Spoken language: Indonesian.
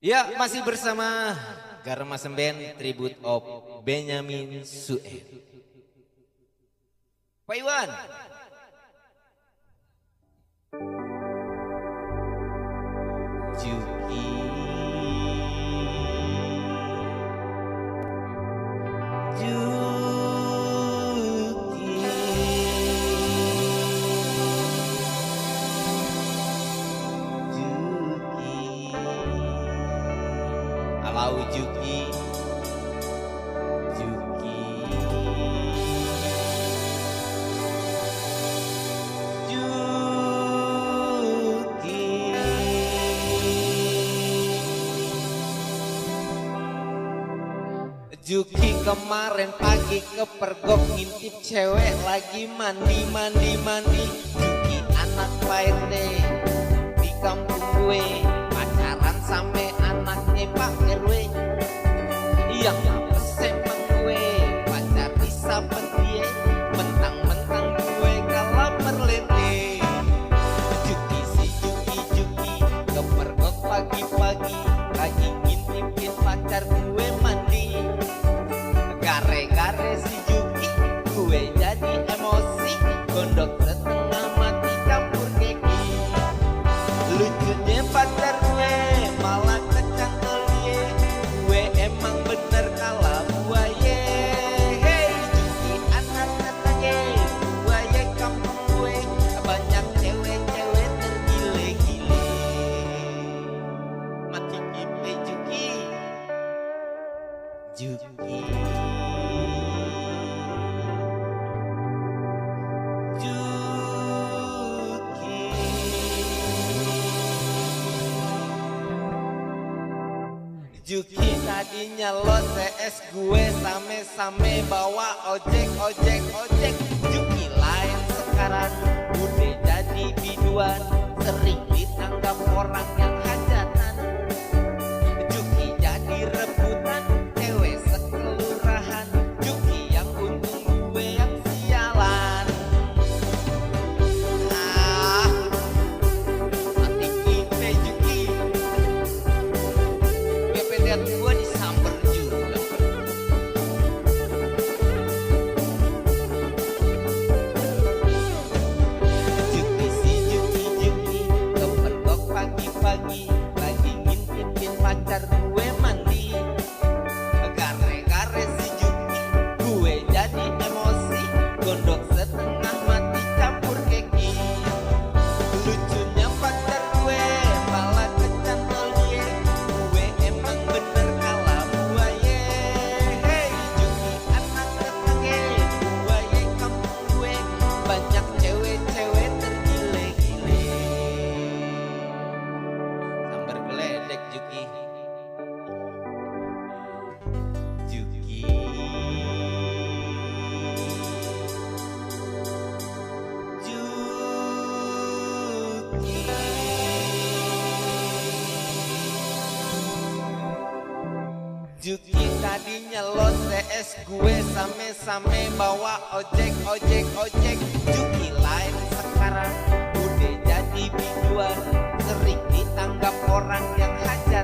Ya, masih bersama Garma Semben Tribute of Benyamin Sueb. Pak Iwan. Juki. Juki. Juki. Alau Juki. Juki. Juki. Juki kemarin pagi kepergok ngintip cewek lagi mandi. Juki anak PRT di kampung gue pacaran sampai anaknya Pak RW. Yang apes emang gue pacar disabet dia, mentang-mentang gue kalah merlete. Juki si Juki kepergok pagi-pagi lagi ngintipin pacar gue mandi. Gare-gare si Juki, gue jadi emosi, gondok setengah mati campur keki. Lucunya pacar gue malah kecangkel ye, gue emang bener kalah buaya. Hey Juki anak katanya, buaya kampung gue, banyak cewek-cewek tergile-gile. Mati kipe Juki. Juki. Juki tadinya lo CS gue same-same bawa ojek. Juki lain sekarang udah jadi biduan, sering ditanggap orang yang hajatan. Juki jadi rebutan cewek sekelurahan, Juki yang untung gue yang sialan. Mati kipe Juki. Lihat gua disamber juga. Juki si Juki kepergok pagi-pagi lagi ngintipin pacar gue mandi. Gare-gare si Juki, gue jadi emosi, gondok setengah mati campur keki. Lucunya pacar gue malah kecantol dia, gue emang bener kalah buaya. Hey Juki anak tetangga, buaya kampung gue, banyak cewek-cewek tergile-gile. Sambar geledek Juki. Juki. Juki tadinya lo CS gue same-same bawa ojek. Juki lain sekarang udah jadi biduan, sering ditanggap orang yang hajar.